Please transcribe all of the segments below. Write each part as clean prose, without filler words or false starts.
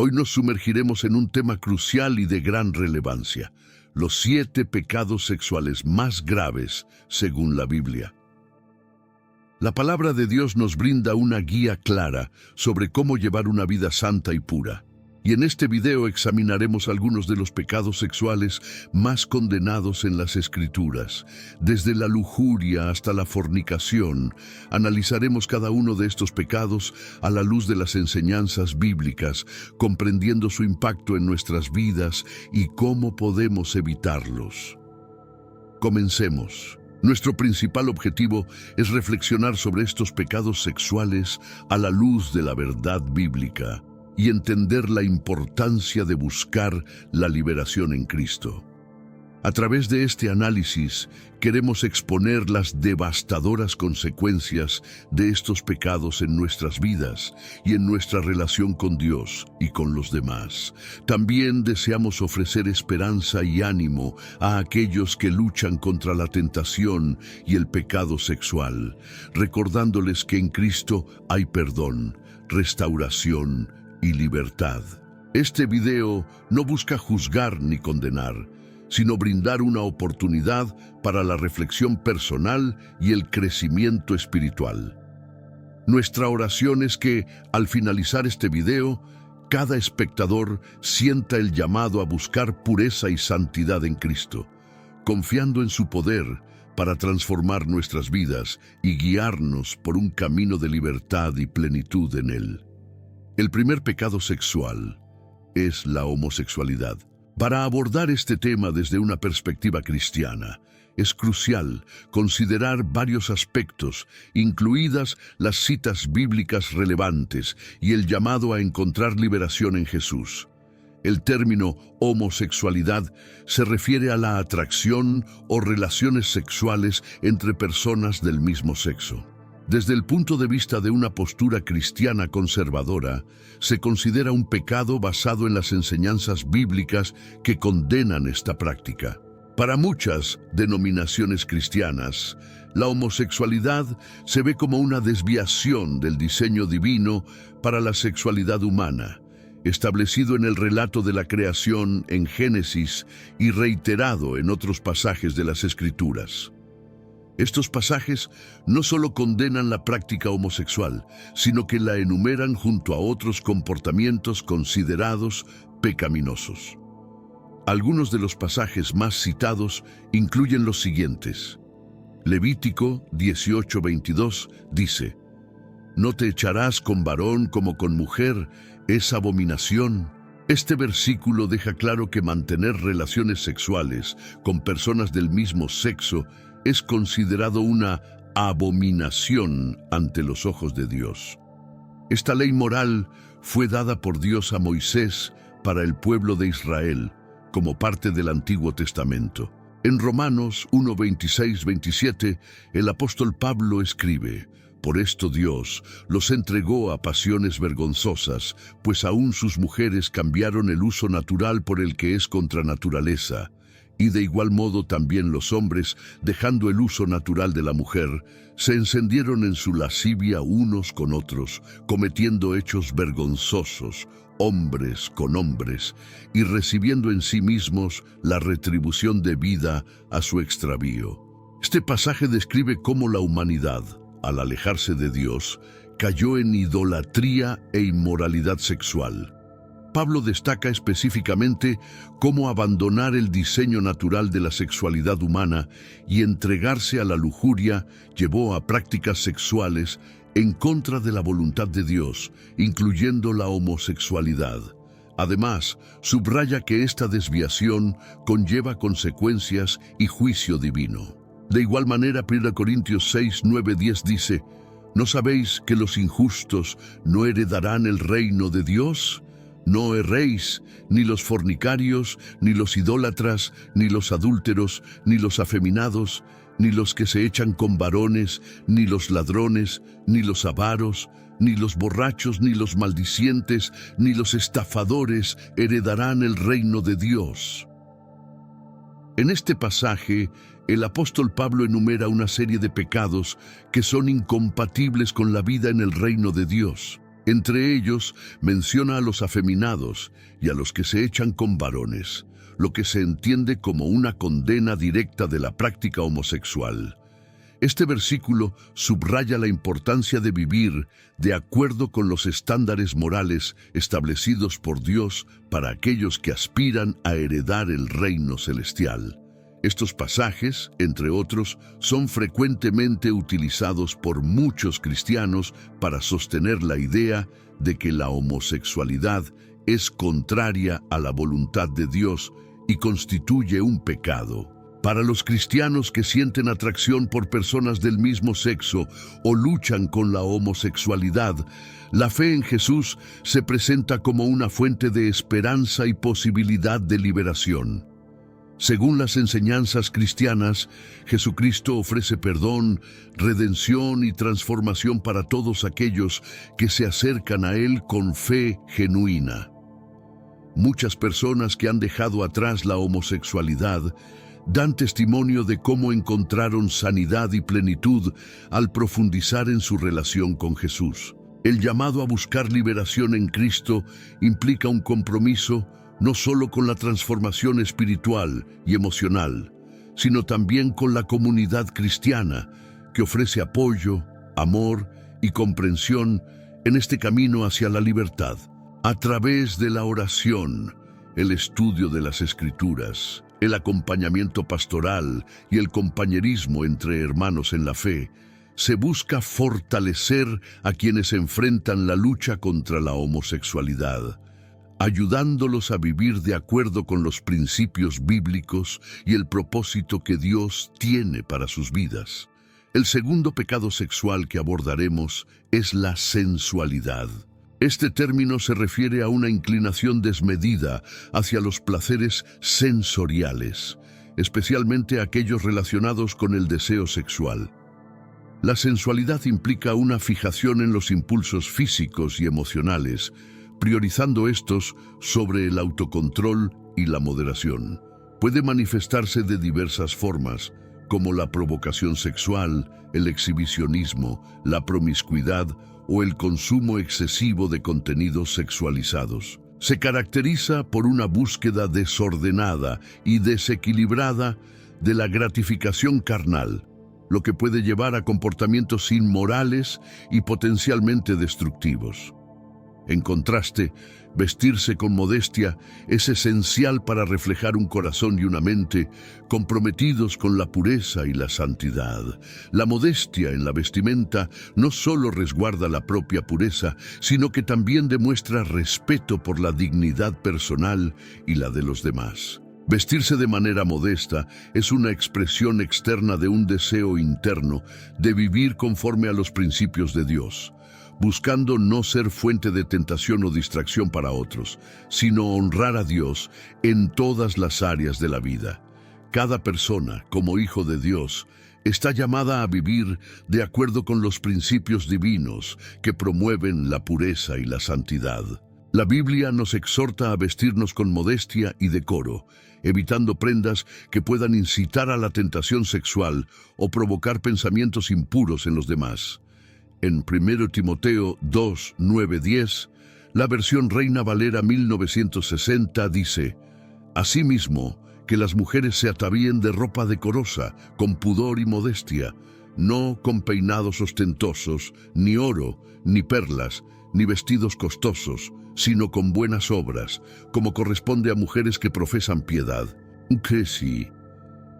Hoy nos sumergiremos en un tema crucial y de gran relevancia: los 7 pecados sexuales más graves según la Biblia. La palabra de Dios nos brinda una guía clara sobre cómo llevar una vida santa y pura. Y en este video examinaremos algunos de los pecados sexuales más condenados en las Escrituras. Desde la lujuria hasta la fornicación, analizaremos cada uno de estos pecados a la luz de las enseñanzas bíblicas, comprendiendo su impacto en nuestras vidas y cómo podemos evitarlos. Comencemos. Nuestro principal objetivo es reflexionar sobre estos pecados sexuales a la luz de la verdad bíblica y entender la importancia de buscar la liberación en Cristo. A través de este análisis, queremos exponer las devastadoras consecuencias de estos pecados en nuestras vidas y en nuestra relación con Dios y con los demás. También deseamos ofrecer esperanza y ánimo a aquellos que luchan contra la tentación y el pecado sexual, recordándoles que en Cristo hay perdón, restauración y libertad. Este video no busca juzgar ni condenar, sino brindar una oportunidad para la reflexión personal y el crecimiento espiritual. Nuestra oración es que, al finalizar este video, cada espectador sienta el llamado a buscar pureza y santidad en Cristo, confiando en su poder para transformar nuestras vidas y guiarnos por un camino de libertad y plenitud en Él. El primer pecado sexual es la homosexualidad. Para abordar este tema desde una perspectiva cristiana, es crucial considerar varios aspectos, incluidas las citas bíblicas relevantes y el llamado a encontrar liberación en Jesús. El término homosexualidad se refiere a la atracción o relaciones sexuales entre personas del mismo sexo. Desde el punto de vista de una postura cristiana conservadora, se considera un pecado basado en las enseñanzas bíblicas que condenan esta práctica. Para muchas denominaciones cristianas, la homosexualidad se ve como una desviación del diseño divino para la sexualidad humana, establecido en el relato de la creación en Génesis y reiterado en otros pasajes de las Escrituras. Estos pasajes no solo condenan la práctica homosexual, sino que la enumeran junto a otros comportamientos considerados pecaminosos. Algunos de los pasajes más citados incluyen los siguientes. Levítico 18:22 dice: «No te echarás con varón como con mujer, es abominación». Este versículo deja claro que mantener relaciones sexuales con personas del mismo sexo es considerado una abominación ante los ojos de Dios. Esta ley moral fue dada por Dios a Moisés para el pueblo de Israel como parte del Antiguo Testamento. En Romanos 1:26-27, el apóstol Pablo escribe: «Por esto Dios los entregó a pasiones vergonzosas, pues aún sus mujeres cambiaron el uso natural por el que es contra naturaleza. Y de igual modo también los hombres, dejando el uso natural de la mujer, se encendieron en su lascivia unos con otros, cometiendo hechos vergonzosos, hombres con hombres, y recibiendo en sí mismos la retribución debida a su extravío». Este pasaje describe cómo la humanidad, al alejarse de Dios, cayó en idolatría e inmoralidad sexual. Pablo destaca específicamente cómo abandonar el diseño natural de la sexualidad humana y entregarse a la lujuria llevó a prácticas sexuales en contra de la voluntad de Dios, incluyendo la homosexualidad. Además, subraya que esta desviación conlleva consecuencias y juicio divino. De igual manera, 1 Corintios 6:9-10 dice: «¿No sabéis que los injustos no heredarán el reino de Dios? No erréis, ni los fornicarios, ni los idólatras, ni los adúlteros, ni los afeminados, ni los que se echan con varones, ni los ladrones, ni los avaros, ni los borrachos, ni los maldicientes, ni los estafadores heredarán el reino de Dios». En este pasaje, el apóstol Pablo enumera una serie de pecados que son incompatibles con la vida en el reino de Dios. Entre ellos menciona a los afeminados y a los que se echan con varones, lo que se entiende como una condena directa de la práctica homosexual. Este versículo subraya la importancia de vivir de acuerdo con los estándares morales establecidos por Dios para aquellos que aspiran a heredar el reino celestial. Estos pasajes, entre otros, son frecuentemente utilizados por muchos cristianos para sostener la idea de que la homosexualidad es contraria a la voluntad de Dios y constituye un pecado. Para los cristianos que sienten atracción por personas del mismo sexo o luchan con la homosexualidad, la fe en Jesús se presenta como una fuente de esperanza y posibilidad de liberación. Según las enseñanzas cristianas, Jesucristo ofrece perdón, redención y transformación para todos aquellos que se acercan a Él con fe genuina. Muchas personas que han dejado atrás la homosexualidad dan testimonio de cómo encontraron sanidad y plenitud al profundizar en su relación con Jesús. El llamado a buscar liberación en Cristo implica un compromiso no solo con la transformación espiritual y emocional, sino también con la comunidad cristiana, que ofrece apoyo, amor y comprensión en este camino hacia la libertad. A través de la oración, el estudio de las Escrituras, el acompañamiento pastoral y el compañerismo entre hermanos en la fe, se busca fortalecer a quienes enfrentan la lucha contra la homosexualidad, ayudándolos a vivir de acuerdo con los principios bíblicos y el propósito que Dios tiene para sus vidas. El segundo pecado sexual que abordaremos es la sensualidad. Este término se refiere a una inclinación desmedida hacia los placeres sensoriales, especialmente aquellos relacionados con el deseo sexual. La sensualidad implica una fijación en los impulsos físicos y emocionales, priorizando estos sobre el autocontrol y la moderación. Puede manifestarse de diversas formas, como la provocación sexual, el exhibicionismo, la promiscuidad o el consumo excesivo de contenidos sexualizados. Se caracteriza por una búsqueda desordenada y desequilibrada de la gratificación carnal, lo que puede llevar a comportamientos inmorales y potencialmente destructivos. En contraste, vestirse con modestia es esencial para reflejar un corazón y una mente comprometidos con la pureza y la santidad. La modestia en la vestimenta no solo resguarda la propia pureza, sino que también demuestra respeto por la dignidad personal y la de los demás. Vestirse de manera modesta es una expresión externa de un deseo interno de vivir conforme a los principios de Dios, buscando no ser fuente de tentación o distracción para otros, sino honrar a Dios en todas las áreas de la vida. Cada persona, como hijo de Dios, está llamada a vivir de acuerdo con los principios divinos que promueven la pureza y la santidad. La Biblia nos exhorta a vestirnos con modestia y decoro, evitando prendas que puedan incitar a la tentación sexual o provocar pensamientos impuros en los demás. En 1 Timoteo 2, 9, 10, la versión Reina Valera 1960 dice: Asimismo, que las mujeres se atavíen de ropa decorosa, con pudor y modestia, no con peinados ostentosos, ni oro, ni perlas, ni vestidos costosos, sino con buenas obras, como corresponde a mujeres que profesan piedad. Sí.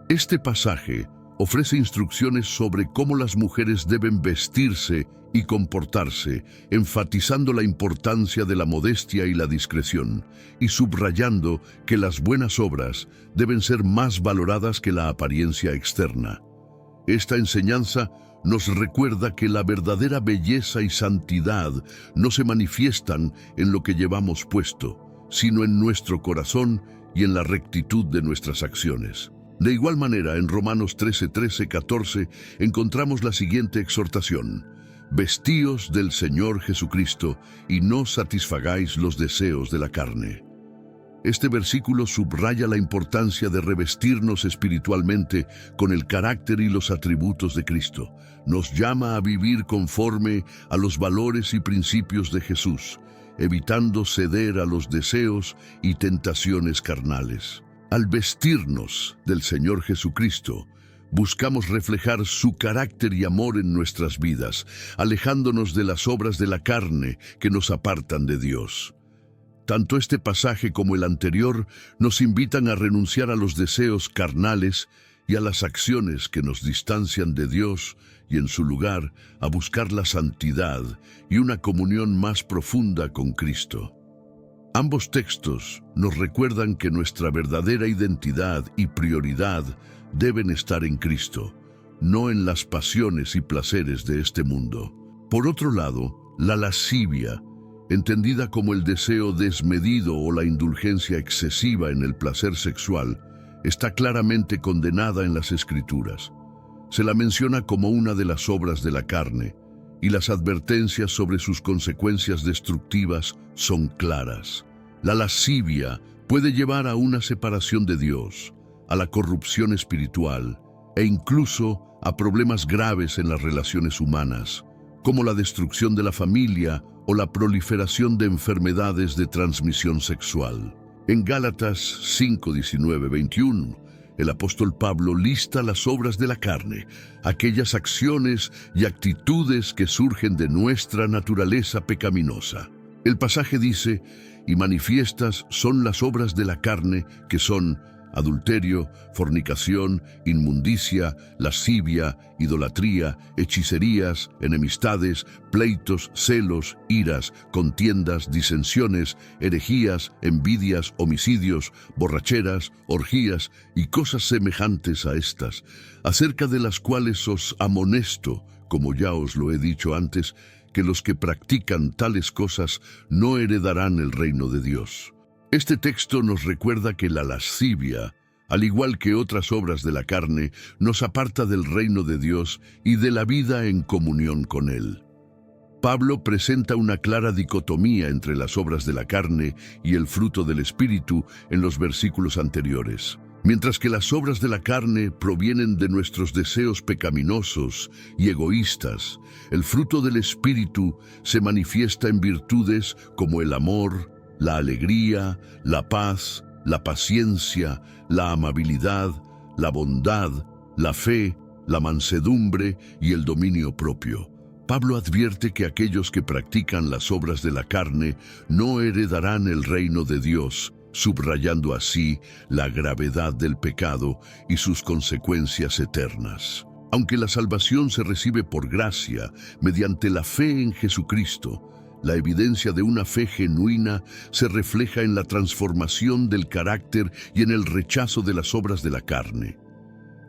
Este pasaje ofrece instrucciones sobre cómo las mujeres deben vestirse y comportarse, enfatizando la importancia de la modestia y la discreción, y subrayando que las buenas obras deben ser más valoradas que la apariencia externa. Esta enseñanza nos recuerda que la verdadera belleza y santidad no se manifiestan en lo que llevamos puesto, sino en nuestro corazón y en la rectitud de nuestras acciones. De igual manera, en Romanos 13, 14, encontramos la siguiente exhortación: Vestíos del Señor Jesucristo y no satisfagáis los deseos de la carne. Este versículo subraya la importancia de revestirnos espiritualmente con el carácter y los atributos de Cristo. Nos llama a vivir conforme a los valores y principios de Jesús, evitando ceder a los deseos y tentaciones carnales. Al vestirnos del Señor Jesucristo, buscamos reflejar su carácter y amor en nuestras vidas, alejándonos de las obras de la carne que nos apartan de Dios. Tanto este pasaje como el anterior nos invitan a renunciar a los deseos carnales y a las acciones que nos distancian de Dios y en su lugar a buscar la santidad y una comunión más profunda con Cristo. Ambos textos nos recuerdan que nuestra verdadera identidad y prioridad deben estar en Cristo, no en las pasiones y placeres de este mundo. Por otro lado, la lascivia, entendida como el deseo desmedido o la indulgencia excesiva en el placer sexual, está claramente condenada en las Escrituras. Se la menciona como una de las obras de la carne, y las advertencias sobre sus consecuencias destructivas son claras. La lascivia puede llevar a una separación de Dios, a la corrupción espiritual e incluso a problemas graves en las relaciones humanas, como la destrucción de la familia o la proliferación de enfermedades de transmisión sexual. En Gálatas 5, 19, 21, el apóstol Pablo lista las obras de la carne, aquellas acciones y actitudes que surgen de nuestra naturaleza pecaminosa. El pasaje dice, y manifiestas son las obras de la carne, que son adulterio, fornicación, inmundicia, lascivia, idolatría, hechicerías, enemistades, pleitos, celos, iras, contiendas, disensiones, herejías, envidias, homicidios, borracheras, orgías y cosas semejantes a estas, acerca de las cuales os amonesto, como ya os lo he dicho antes, que los que practican tales cosas no heredarán el reino de Dios. Este texto nos recuerda que la lascivia, al igual que otras obras de la carne, nos aparta del reino de Dios y de la vida en comunión con Él. Pablo presenta una clara dicotomía entre las obras de la carne y el fruto del Espíritu en los versículos anteriores. Mientras que las obras de la carne provienen de nuestros deseos pecaminosos y egoístas, el fruto del Espíritu se manifiesta en virtudes como el amor, la alegría, la paz, la paciencia, la amabilidad, la bondad, la fe, la mansedumbre y el dominio propio. Pablo advierte que aquellos que practican las obras de la carne no heredarán el reino de Dios, subrayando así la gravedad del pecado y sus consecuencias eternas. Aunque la salvación se recibe por gracia, mediante la fe en Jesucristo, la evidencia de una fe genuina se refleja en la transformación del carácter y en el rechazo de las obras de la carne.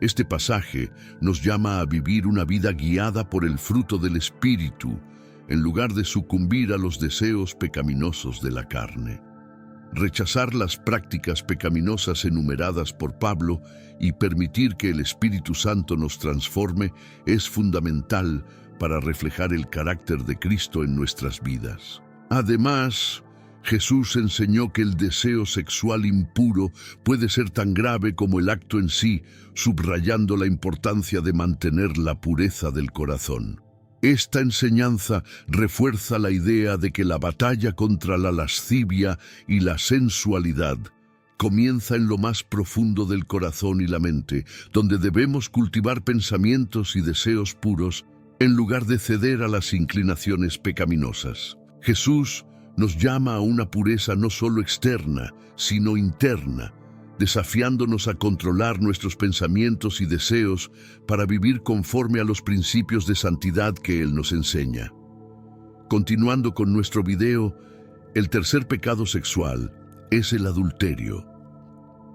Este pasaje nos llama a vivir una vida guiada por el fruto del Espíritu, en lugar de sucumbir a los deseos pecaminosos de la carne. Rechazar las prácticas pecaminosas enumeradas por Pablo y permitir que el Espíritu Santo nos transforme es fundamental para reflejar el carácter de Cristo en nuestras vidas. Además, Jesús enseñó que el deseo sexual impuro puede ser tan grave como el acto en sí, subrayando la importancia de mantener la pureza del corazón. Esta enseñanza refuerza la idea de que la batalla contra la lascivia y la sensualidad comienza en lo más profundo del corazón y la mente, donde debemos cultivar pensamientos y deseos puros en lugar de ceder a las inclinaciones pecaminosas. Jesús nos llama a una pureza no solo externa, sino interna, desafiándonos a controlar nuestros pensamientos y deseos para vivir conforme a los principios de santidad que Él nos enseña. Continuando con nuestro video, el tercer pecado sexual es el adulterio.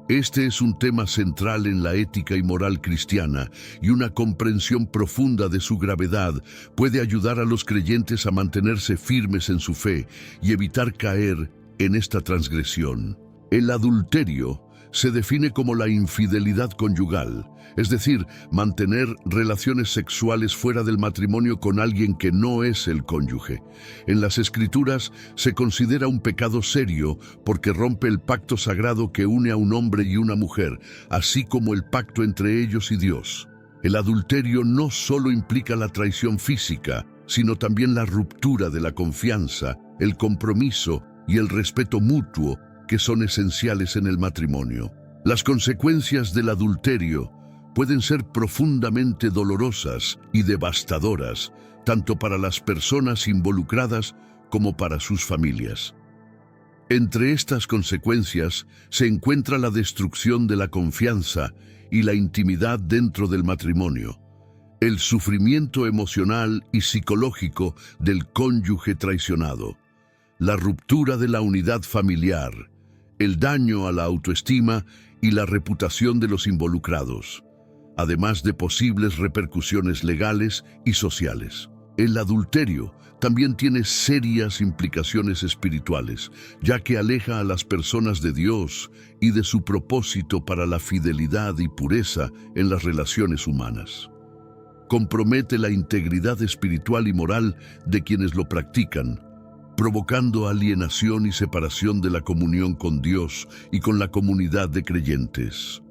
Este es un tema central en la ética y moral cristiana, y una comprensión profunda de su gravedad puede ayudar a los creyentes a mantenerse firmes en su fe y evitar caer en esta transgresión. El adulterio se define como la infidelidad conyugal, es decir, mantener relaciones sexuales fuera del matrimonio con alguien que no es el cónyuge. En las Escrituras se considera un pecado serio porque rompe el pacto sagrado que une a un hombre y una mujer, así como el pacto entre ellos y Dios. El adulterio no solo implica la traición física, sino también la ruptura de la confianza, el compromiso y el respeto mutuo que son esenciales en el matrimonio. Las consecuencias del adulterio pueden ser profundamente dolorosas y devastadoras, tanto para las personas involucradas como para sus familias. Entre estas consecuencias se encuentra la destrucción de la confianza y la intimidad dentro del matrimonio, el sufrimiento emocional y psicológico del cónyuge traicionado, la ruptura de la unidad familiar, el daño a la autoestima y la reputación de los involucrados, además de posibles repercusiones legales y sociales. El adulterio también tiene serias implicaciones espirituales, ya que aleja a las personas de Dios y de su propósito para la fidelidad y pureza en las relaciones humanas. Compromete la integridad espiritual y moral de quienes lo practican, provocando alienación y separación de la comunión con Dios y con la comunidad de creyentes.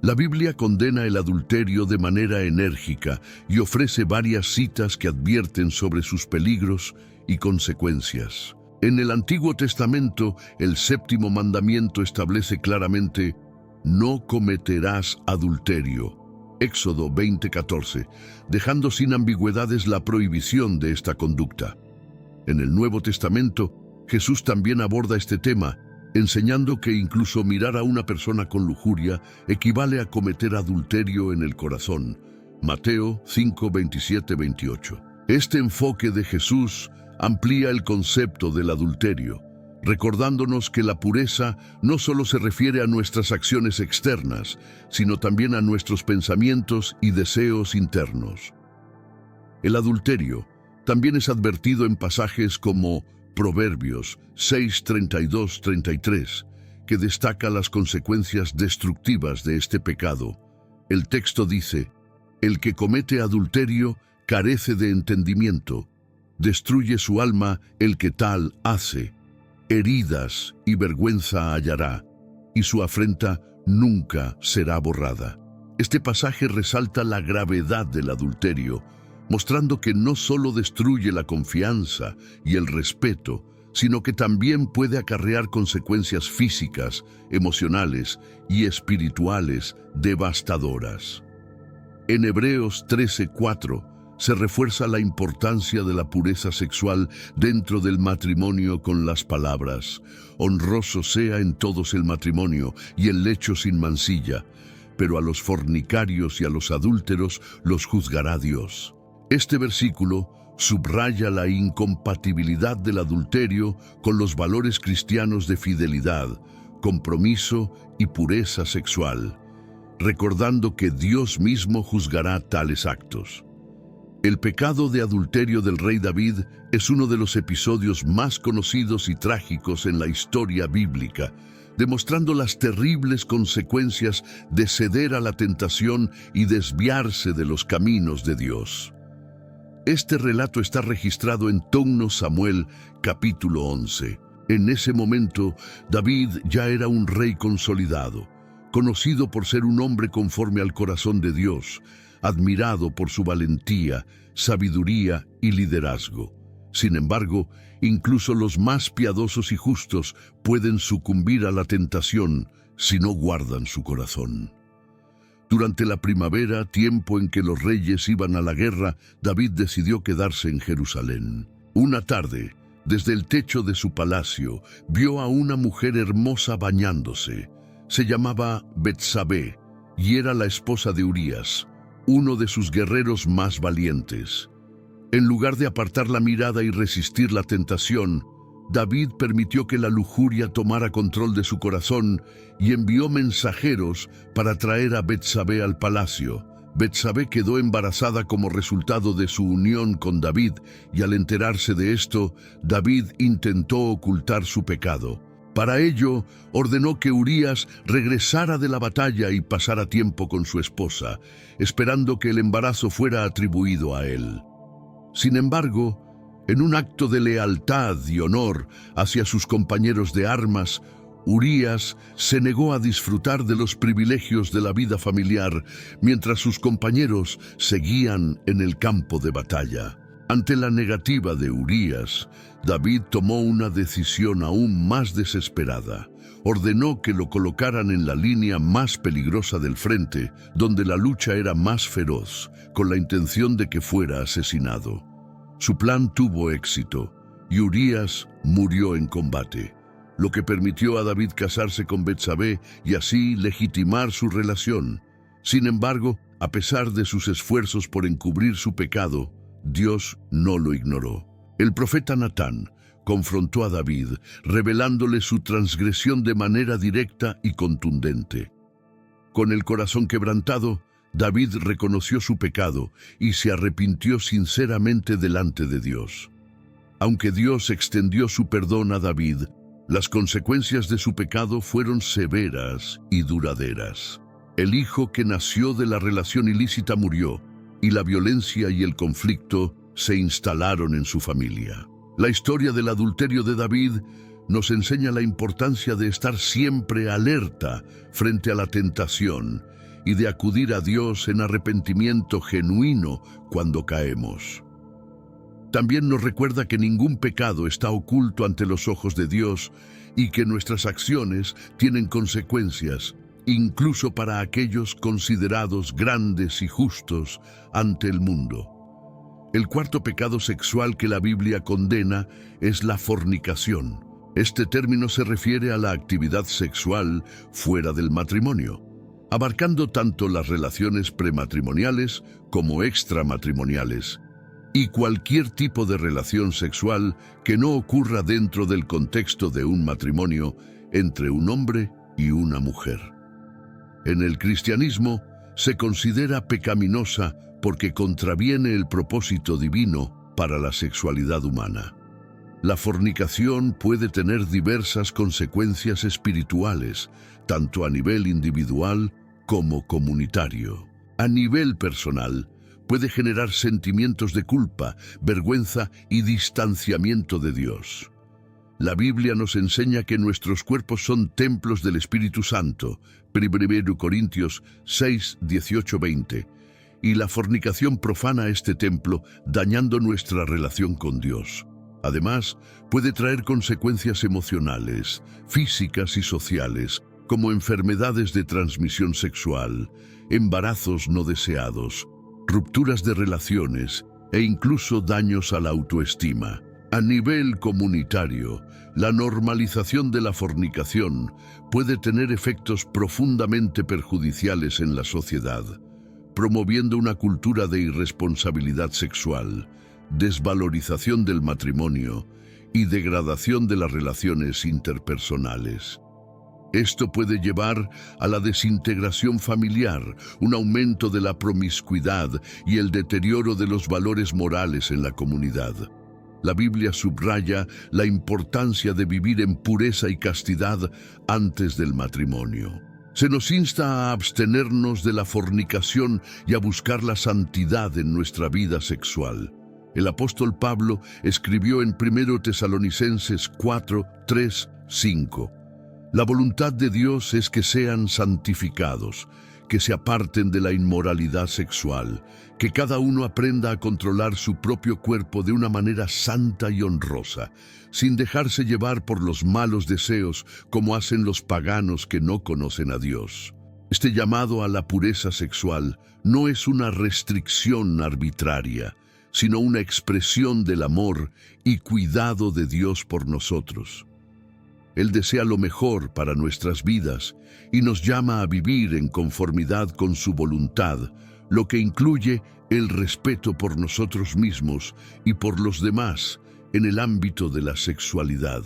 La Biblia condena el adulterio de manera enérgica y ofrece varias citas que advierten sobre sus peligros y consecuencias. En el Antiguo Testamento, el séptimo mandamiento establece claramente: no cometerás adulterio. Éxodo 20:14, dejando sin ambigüedades la prohibición de esta conducta. En el Nuevo Testamento, Jesús también aborda este tema, enseñando que incluso mirar a una persona con lujuria equivale a cometer adulterio en el corazón. Mateo 5:27-28. Este enfoque de Jesús amplía el concepto del adulterio, recordándonos que la pureza no solo se refiere a nuestras acciones externas, sino también a nuestros pensamientos y deseos internos. El adulterio también es advertido en pasajes como Proverbios 6:32-33, que destaca las consecuencias destructivas de este pecado. El texto dice: el que comete adulterio carece de entendimiento, destruye su alma el que tal hace, heridas y vergüenza hallará, y su afrenta nunca será borrada. Este pasaje resalta la gravedad del adulterio, mostrando que no solo destruye la confianza y el respeto, sino que también puede acarrear consecuencias físicas, emocionales y espirituales devastadoras. En Hebreos 13:4 se refuerza la importancia de la pureza sexual dentro del matrimonio con las palabras: honroso sea en todos el matrimonio y el lecho sin mancilla, pero a los fornicarios y a los adúlteros los juzgará Dios. Este versículo subraya la incompatibilidad del adulterio con los valores cristianos de fidelidad, compromiso y pureza sexual, recordando que Dios mismo juzgará tales actos. El pecado de adulterio del rey David es uno de los episodios más conocidos y trágicos en la historia bíblica, demostrando las terribles consecuencias de ceder a la tentación y desviarse de los caminos de Dios. Este relato está registrado en 2 Samuel, capítulo 11. En ese momento, David ya era un rey consolidado, conocido por ser un hombre conforme al corazón de Dios, admirado por su valentía, sabiduría y liderazgo. Sin embargo, incluso los más piadosos y justos pueden sucumbir a la tentación si no guardan su corazón. Durante la primavera, tiempo en que los reyes iban a la guerra, David decidió quedarse en Jerusalén. Una tarde, desde el techo de su palacio, vio a una mujer hermosa bañándose. Se llamaba Betsabé y era la esposa de Urías, uno de sus guerreros más valientes. En lugar de apartar la mirada y resistir la tentación, David permitió que la lujuria tomara control de su corazón y envió mensajeros para traer a Betsabé al palacio. Betsabé quedó embarazada como resultado de su unión con David, y al enterarse de esto, David intentó ocultar su pecado. Para ello, ordenó que Urías regresara de la batalla y pasara tiempo con su esposa, esperando que el embarazo fuera atribuido a él. Sin embargo, en un acto de lealtad y honor hacia sus compañeros de armas, Urías se negó a disfrutar de los privilegios de la vida familiar mientras sus compañeros seguían en el campo de batalla. Ante la negativa de Urías, David tomó una decisión aún más desesperada. Ordenó que lo colocaran en la línea más peligrosa del frente, donde la lucha era más feroz, con la intención de que fuera asesinado. Su plan tuvo éxito, y Urías murió en combate, lo que permitió a David casarse con Betsabé y así legitimar su relación. Sin embargo, a pesar de sus esfuerzos por encubrir su pecado, Dios no lo ignoró. El profeta Natán confrontó a David, revelándole su transgresión de manera directa y contundente. Con el corazón quebrantado, David reconoció su pecado y se arrepintió sinceramente delante de Dios. Aunque Dios extendió su perdón a David, las consecuencias de su pecado fueron severas y duraderas. El hijo que nació de la relación ilícita murió, y la violencia y el conflicto se instalaron en su familia. La historia del adulterio de David nos enseña la importancia de estar siempre alerta frente a la tentación y de acudir a Dios en arrepentimiento genuino cuando caemos. También nos recuerda que ningún pecado está oculto ante los ojos de Dios y que nuestras acciones tienen consecuencias, incluso para aquellos considerados grandes y justos ante el mundo. El cuarto pecado sexual que la Biblia condena es la fornicación. Este término se refiere a la actividad sexual fuera del matrimonio, abarcando tanto las relaciones prematrimoniales como extramatrimoniales, y cualquier tipo de relación sexual que no ocurra dentro del contexto de un matrimonio entre un hombre y una mujer. En el cristianismo se considera pecaminosa porque contraviene el propósito divino para la sexualidad humana. La fornicación puede tener diversas consecuencias espirituales, tanto a nivel individual como comunitario. A nivel personal, puede generar sentimientos de culpa, vergüenza y distanciamiento de Dios. La Biblia nos enseña que nuestros cuerpos son templos del Espíritu Santo, 1 Corintios 6, 18, 20, y la fornicación profana este templo, dañando nuestra relación con Dios. Además, puede traer consecuencias emocionales, físicas y sociales, como enfermedades de transmisión sexual, embarazos no deseados, rupturas de relaciones e incluso daños a la autoestima. A nivel comunitario, la normalización de la fornicación puede tener efectos profundamente perjudiciales en la sociedad, promoviendo una cultura de irresponsabilidad sexual, desvalorización del matrimonio y degradación de las relaciones interpersonales. Esto puede llevar a la desintegración familiar, un aumento de la promiscuidad y el deterioro de los valores morales en la comunidad. La Biblia subraya la importancia de vivir en pureza y castidad antes del matrimonio. Se nos insta a abstenernos de la fornicación y a buscar la santidad en nuestra vida sexual. El apóstol Pablo escribió en 1 Tesalonicenses 4, 3, 5. La voluntad de Dios es que sean santificados, que se aparten de la inmoralidad sexual, que cada uno aprenda a controlar su propio cuerpo de una manera santa y honrosa, sin dejarse llevar por los malos deseos como hacen los paganos que no conocen a Dios. Este llamado a la pureza sexual no es una restricción arbitraria, sino una expresión del amor y cuidado de Dios por nosotros. Él desea lo mejor para nuestras vidas y nos llama a vivir en conformidad con su voluntad, lo que incluye el respeto por nosotros mismos y por los demás en el ámbito de la sexualidad.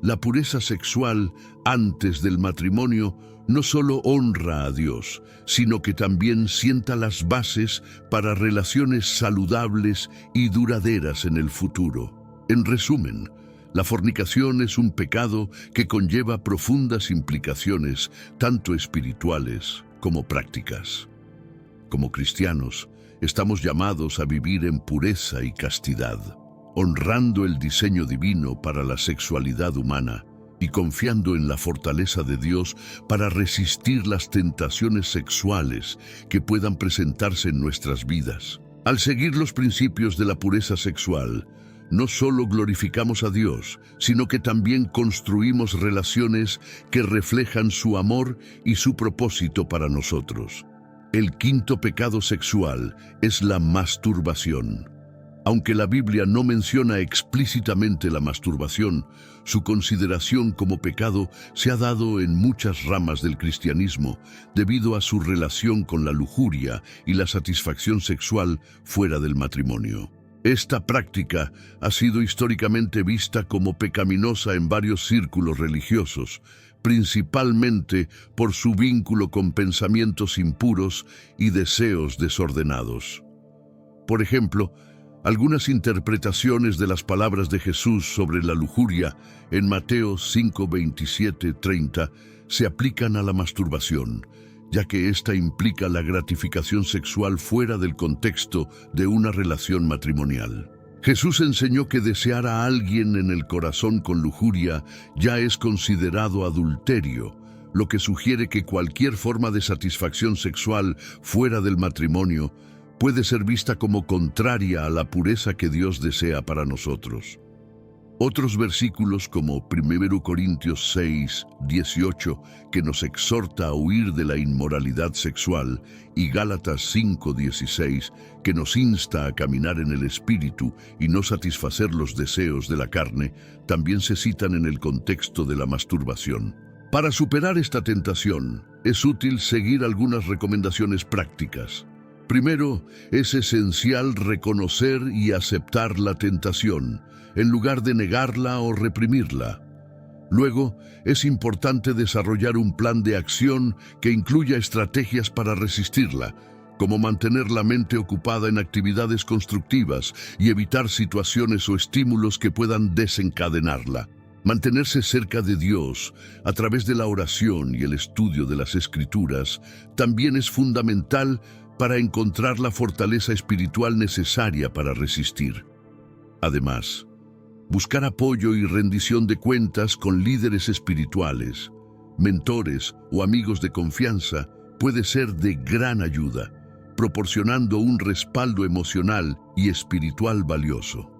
La pureza sexual antes del matrimonio no solo honra a Dios, sino que también sienta las bases para relaciones saludables y duraderas en el futuro. En resumen, La fornicación es un pecado que conlleva profundas implicaciones, tanto espirituales como prácticas. Como cristianos, estamos llamados a vivir en pureza y castidad, honrando el diseño divino para la sexualidad humana y confiando en la fortaleza de Dios para resistir las tentaciones sexuales que puedan presentarse en nuestras vidas. Al seguir los principios de la pureza sexual, no solo glorificamos a Dios, sino que también construimos relaciones que reflejan su amor y su propósito para nosotros. El quinto pecado sexual es la masturbación. Aunque la Biblia no menciona explícitamente la masturbación, su consideración como pecado se ha dado en muchas ramas del cristianismo debido a su relación con la lujuria y la satisfacción sexual fuera del matrimonio. Esta práctica ha sido históricamente vista como pecaminosa en varios círculos religiosos, principalmente por su vínculo con pensamientos impuros y deseos desordenados. Por ejemplo, algunas interpretaciones de las palabras de Jesús sobre la lujuria en Mateo 5, 27, 30 se aplican a la masturbación, ya que ésta implica la gratificación sexual fuera del contexto de una relación matrimonial. Jesús enseñó que desear a alguien en el corazón con lujuria ya es considerado adulterio, lo que sugiere que cualquier forma de satisfacción sexual fuera del matrimonio puede ser vista como contraria a la pureza que Dios desea para nosotros. Otros versículos como 1 Corintios 6, 18, que nos exhorta a huir de la inmoralidad sexual, y Gálatas 5, 16, que nos insta a caminar en el Espíritu y no satisfacer los deseos de la carne, también se citan en el contexto de la masturbación. Para superar esta tentación, es útil seguir algunas recomendaciones prácticas. Primero, es esencial reconocer y aceptar la tentación, en lugar de negarla o reprimirla. Luego, es importante desarrollar un plan de acción que incluya estrategias para resistirla, como mantener la mente ocupada en actividades constructivas y evitar situaciones o estímulos que puedan desencadenarla. Mantenerse cerca de Dios a través de la oración y el estudio de las Escrituras también es fundamental para encontrar la fortaleza espiritual necesaria para resistir. Además, buscar apoyo y rendición de cuentas con líderes espirituales, mentores o amigos de confianza puede ser de gran ayuda, proporcionando un respaldo emocional y espiritual valioso.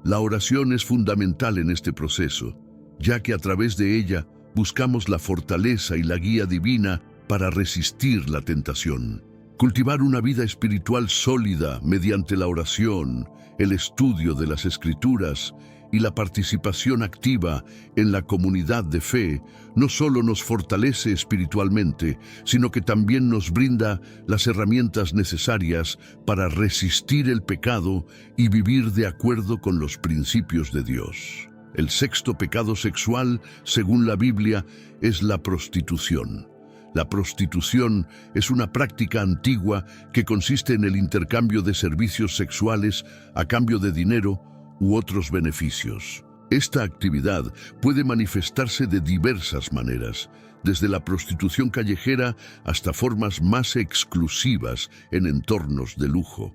La oración es fundamental en este proceso, ya que a través de ella buscamos la fortaleza y la guía divina para resistir la tentación. Cultivar una vida espiritual sólida mediante la oración, el estudio de las Escrituras y la participación activa en la comunidad de fe no solo nos fortalece espiritualmente, sino que también nos brinda las herramientas necesarias para resistir el pecado y vivir de acuerdo con los principios de Dios. El sexto pecado sexual, según la Biblia, es la prostitución. La prostitución es una práctica antigua que consiste en el intercambio de servicios sexuales a cambio de dinero u otros beneficios. Esta actividad puede manifestarse de diversas maneras, desde la prostitución callejera hasta formas más exclusivas en entornos de lujo.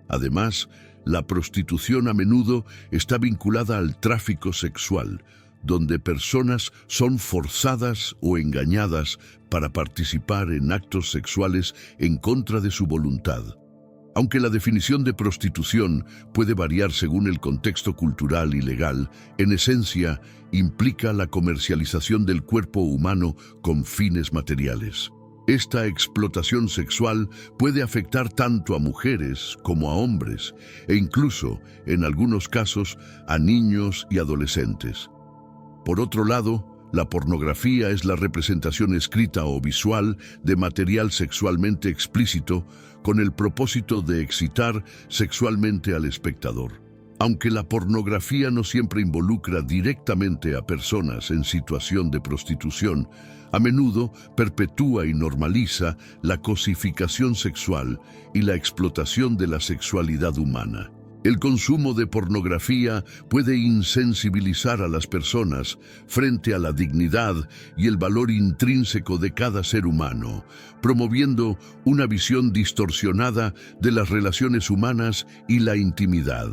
Además, la prostitución a menudo está vinculada al tráfico sexual, donde personas son forzadas o engañadas para participar en actos sexuales en contra de su voluntad. Aunque la definición de prostitución puede variar según el contexto cultural y legal, en esencia implica la comercialización del cuerpo humano con fines materiales. Esta explotación sexual puede afectar tanto a mujeres como a hombres, e incluso, en algunos casos, a niños y adolescentes. Por otro lado, la pornografía es la representación escrita o visual de material sexualmente explícito con el propósito de excitar sexualmente al espectador. Aunque la pornografía no siempre involucra directamente a personas en situación de prostitución, a menudo perpetúa y normaliza la cosificación sexual y la explotación de la sexualidad humana. El consumo de pornografía puede insensibilizar a las personas frente a la dignidad y el valor intrínseco de cada ser humano, promoviendo una visión distorsionada de las relaciones humanas y la intimidad.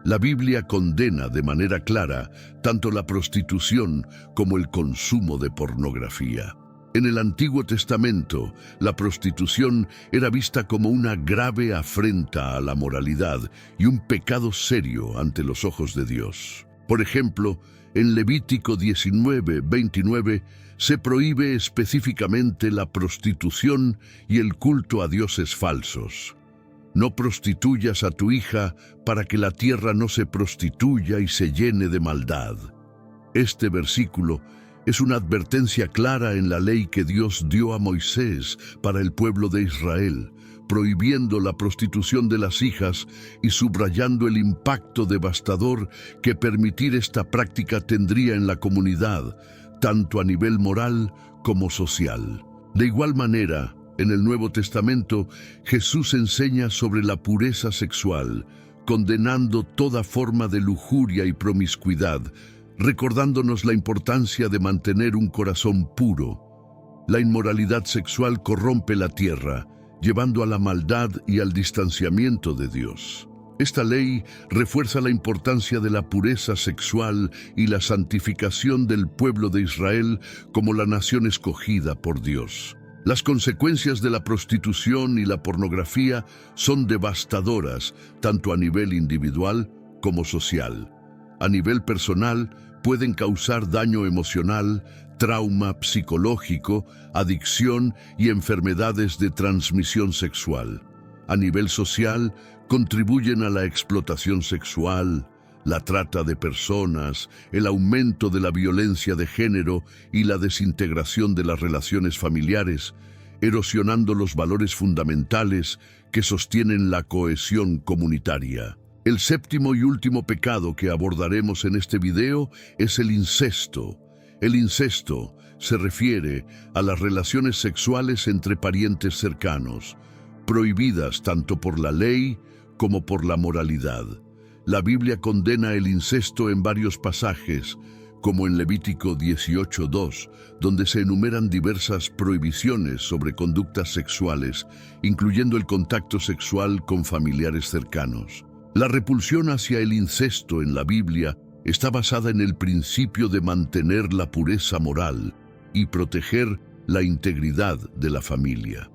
La Biblia condena de manera clara tanto la prostitución como el consumo de pornografía. En el Antiguo Testamento, la prostitución era vista como una grave afrenta a la moralidad y un pecado serio ante los ojos de Dios. Por ejemplo, en Levítico 19:29 se prohíbe específicamente la prostitución y el culto a dioses falsos. No prostituyas a tu hija para que la tierra no se prostituya y se llene de maldad. Este versículo es una advertencia clara en la ley que Dios dio a Moisés para el pueblo de Israel, prohibiendo la prostitución de las hijas y subrayando el impacto devastador que permitir esta práctica tendría en la comunidad, tanto a nivel moral como social. De igual manera, en el Nuevo Testamento, Jesús enseña sobre la pureza sexual, condenando toda forma de lujuria y promiscuidad, recordándonos la importancia de mantener un corazón puro. La inmoralidad sexual corrompe la tierra, llevando a la maldad y al distanciamiento de Dios. Esta ley refuerza la importancia de la pureza sexual y la santificación del pueblo de Israel como la nación escogida por Dios. Las consecuencias de la prostitución y la pornografía son devastadoras, tanto a nivel individual como social. A nivel personal, pueden causar daño emocional, trauma psicológico, adicción y enfermedades de transmisión sexual. A nivel social, contribuyen a la explotación sexual, la trata de personas, el aumento de la violencia de género y la desintegración de las relaciones familiares, erosionando los valores fundamentales que sostienen la cohesión comunitaria. El séptimo y último pecado que abordaremos en este video es el incesto. El incesto se refiere a las relaciones sexuales entre parientes cercanos, prohibidas tanto por la ley como por la moralidad. La Biblia condena el incesto en varios pasajes, como en Levítico 18:2, donde se enumeran diversas prohibiciones sobre conductas sexuales, incluyendo el contacto sexual con familiares cercanos. La repulsión hacia el incesto en la Biblia está basada en el principio de mantener la pureza moral y proteger la integridad de la familia.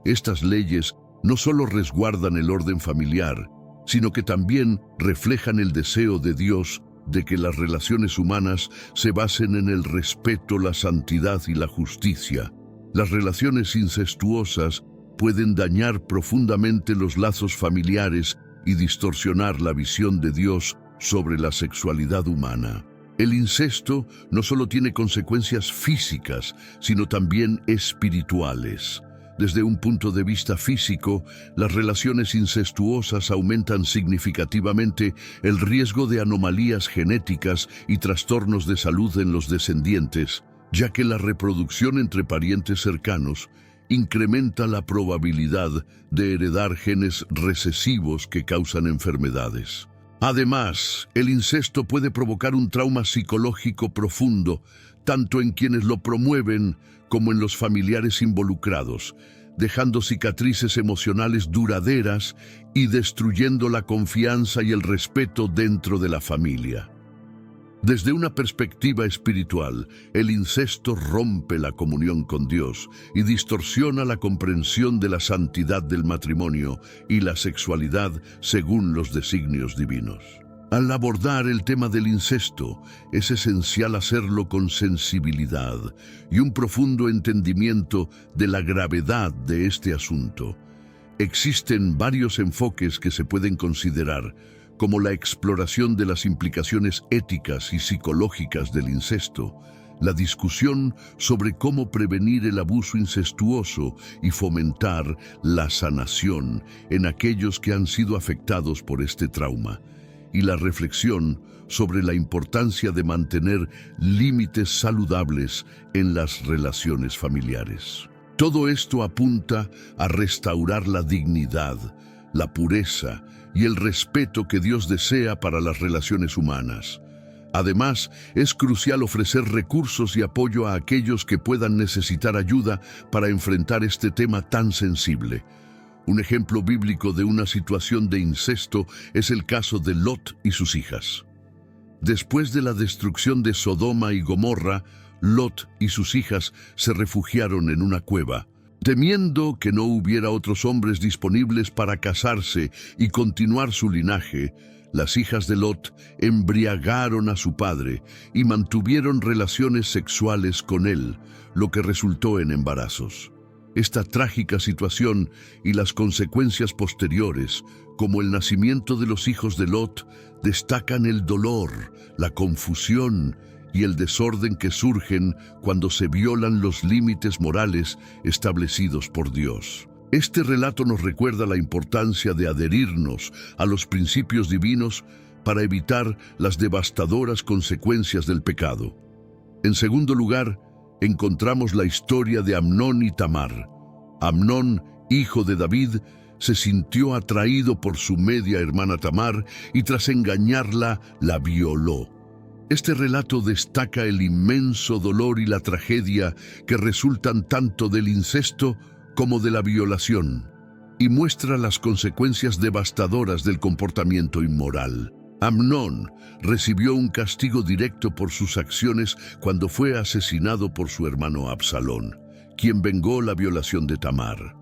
Estas leyes no solo resguardan el orden familiar, sino que también reflejan el deseo de Dios de que las relaciones humanas se basen en el respeto, la santidad y la justicia. Las relaciones incestuosas pueden dañar profundamente los lazos familiares y distorsionar la visión de Dios sobre la sexualidad humana. El incesto no solo tiene consecuencias físicas, sino también espirituales. Desde un punto de vista físico, las relaciones incestuosas aumentan significativamente el riesgo de anomalías genéticas y trastornos de salud en los descendientes, ya que la reproducción entre parientes cercanos incrementa la probabilidad de heredar genes recesivos que causan enfermedades. Además, el incesto puede provocar un trauma psicológico profundo, tanto en quienes lo promueven como en los familiares involucrados, dejando cicatrices emocionales duraderas y destruyendo la confianza y el respeto dentro de la familia. Desde una perspectiva espiritual, el incesto rompe la comunión con Dios y distorsiona la comprensión de la santidad del matrimonio y la sexualidad según los designios divinos. Al abordar el tema del incesto, es esencial hacerlo con sensibilidad y un profundo entendimiento de la gravedad de este asunto. Existen varios enfoques que se pueden considerar, como la exploración de las implicaciones éticas y psicológicas del incesto, la discusión sobre cómo prevenir el abuso incestuoso y fomentar la sanación en aquellos que han sido afectados por este trauma, y la reflexión sobre la importancia de mantener límites saludables en las relaciones familiares. Todo esto apunta a restaurar la dignidad, la pureza y el respeto que Dios desea para las relaciones humanas. Además, es crucial ofrecer recursos y apoyo a aquellos que puedan necesitar ayuda para enfrentar este tema tan sensible. Un ejemplo bíblico de una situación de incesto es el caso de Lot y sus hijas. Después de la destrucción de Sodoma y Gomorra, Lot y sus hijas se refugiaron en una cueva. Temiendo que no hubiera otros hombres disponibles para casarse y continuar su linaje, las hijas de Lot embriagaron a su padre y mantuvieron relaciones sexuales con él, lo que resultó en embarazos. Esta trágica situación y las consecuencias posteriores, como el nacimiento de los hijos de Lot, destacan el dolor, la confusión y el desorden que surgen cuando se violan los límites morales establecidos por Dios. Este relato nos recuerda la importancia de adherirnos a los principios divinos para evitar las devastadoras consecuencias del pecado. En segundo lugar, encontramos la historia de Amnón y Tamar. Amnón, hijo de David, se sintió atraído por su media hermana Tamar y tras engañarla, la violó. Este relato destaca el inmenso dolor y la tragedia que resultan tanto del incesto como de la violación, y muestra las consecuencias devastadoras del comportamiento inmoral. Amnón recibió un castigo directo por sus acciones cuando fue asesinado por su hermano Absalón, quien vengó la violación de Tamar.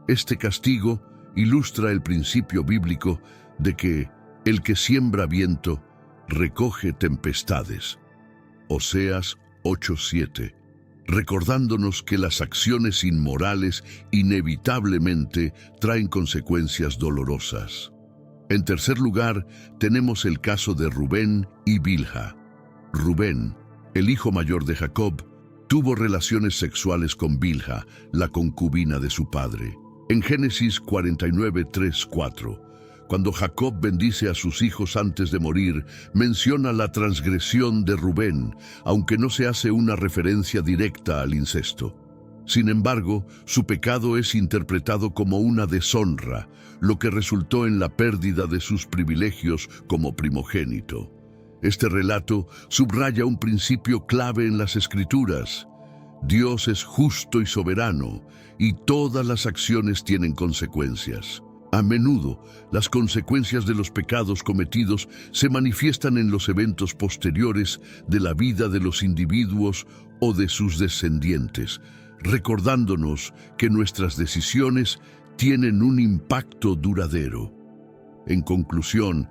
Este castigo ilustra el principio bíblico de que el que siembra viento recoge tempestades. Oseas 8:7. Recordándonos que las acciones inmorales inevitablemente traen consecuencias dolorosas. En tercer lugar, tenemos el caso de Rubén y Bilha. Rubén, el hijo mayor de Jacob, tuvo relaciones sexuales con Bilha, la concubina de su padre. En Génesis 49:3-4, cuando Jacob bendice a sus hijos antes de morir, menciona la transgresión de Rubén, aunque no se hace una referencia directa al incesto. Sin embargo, su pecado es interpretado como una deshonra, lo que resultó en la pérdida de sus privilegios como primogénito. Este relato subraya un principio clave en las Escrituras. Dios es justo y soberano, y todas las acciones tienen consecuencias. A menudo, las consecuencias de los pecados cometidos se manifiestan en los eventos posteriores de la vida de los individuos o de sus descendientes, recordándonos que nuestras decisiones tienen un impacto duradero. En conclusión,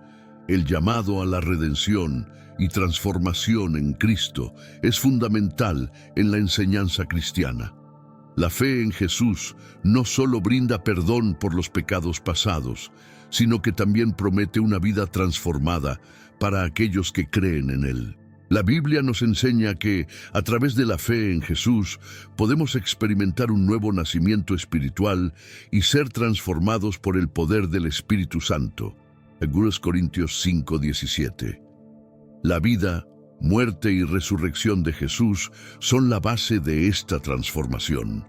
el llamado a la redención y transformación en Cristo es fundamental en la enseñanza cristiana. La fe en Jesús no solo brinda perdón por los pecados pasados, sino que también promete una vida transformada para aquellos que creen en Él. La Biblia nos enseña que, a través de la fe en Jesús, podemos experimentar un nuevo nacimiento espiritual y ser transformados por el poder del Espíritu Santo. 2 Corintios 5:17. La vida, muerte y resurrección de Jesús son la base de esta transformación.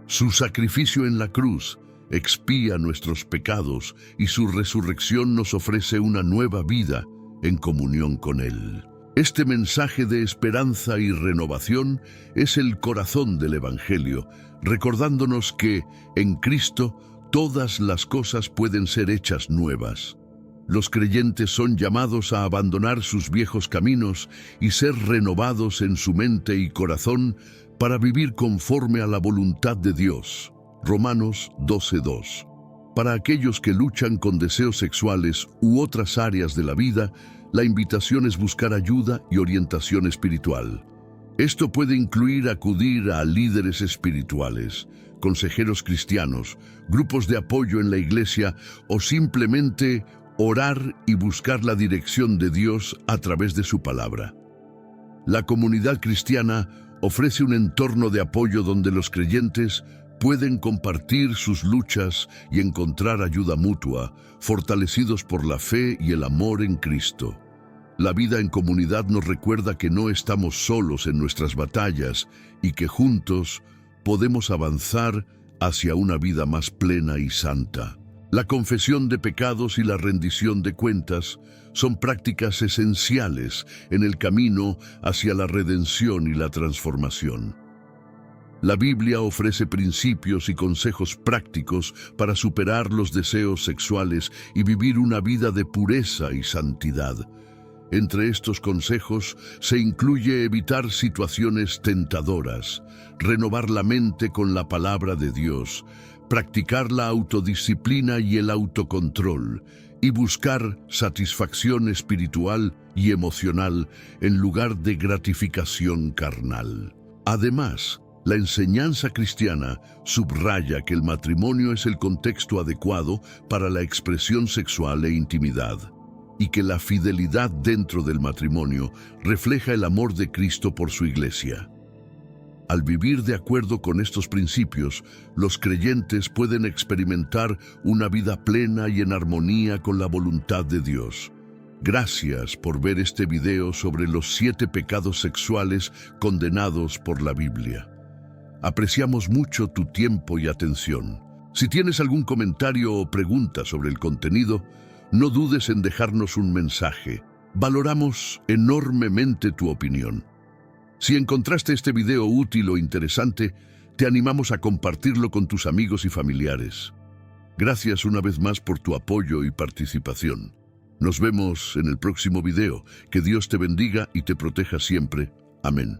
Su sacrificio en la cruz expía nuestros pecados y su resurrección nos ofrece una nueva vida en comunión con Él. Este mensaje de esperanza y renovación es el corazón del Evangelio, recordándonos que, en Cristo, todas las cosas pueden ser hechas nuevas. Los creyentes son llamados a abandonar sus viejos caminos y ser renovados en su mente y corazón para vivir conforme a la voluntad de Dios. Romanos 12:2. Para aquellos que luchan con deseos sexuales u otras áreas de la vida, la invitación es buscar ayuda y orientación espiritual. Esto puede incluir acudir a líderes espirituales, consejeros cristianos, grupos de apoyo en la iglesia o simplemente orar y buscar la dirección de Dios a través de su palabra. La comunidad cristiana ofrece un entorno de apoyo donde los creyentes pueden compartir sus luchas y encontrar ayuda mutua, fortalecidos por la fe y el amor en Cristo. La vida en comunidad nos recuerda que no estamos solos en nuestras batallas y que juntos podemos avanzar hacia una vida más plena y santa. La confesión de pecados y la rendición de cuentas son prácticas esenciales en el camino hacia la redención y la transformación. La Biblia ofrece principios y consejos prácticos para superar los deseos sexuales y vivir una vida de pureza y santidad. Entre estos consejos se incluye evitar situaciones tentadoras, renovar la mente con la palabra de Dios, practicar la autodisciplina y el autocontrol, y buscar satisfacción espiritual y emocional en lugar de gratificación carnal. Además, la enseñanza cristiana subraya que el matrimonio es el contexto adecuado para la expresión sexual e intimidad, y que la fidelidad dentro del matrimonio refleja el amor de Cristo por su Iglesia. Al vivir de acuerdo con estos principios, los creyentes pueden experimentar una vida plena y en armonía con la voluntad de Dios. Gracias por ver este video sobre los 7 pecados sexuales condenados por la Biblia. Apreciamos mucho tu tiempo y atención. Si tienes algún comentario o pregunta sobre el contenido, no dudes en dejarnos un mensaje. Valoramos enormemente tu opinión. Si encontraste este video útil o interesante, te animamos a compartirlo con tus amigos y familiares. Gracias una vez más por tu apoyo y participación. Nos vemos en el próximo video. Que Dios te bendiga y te proteja siempre. Amén.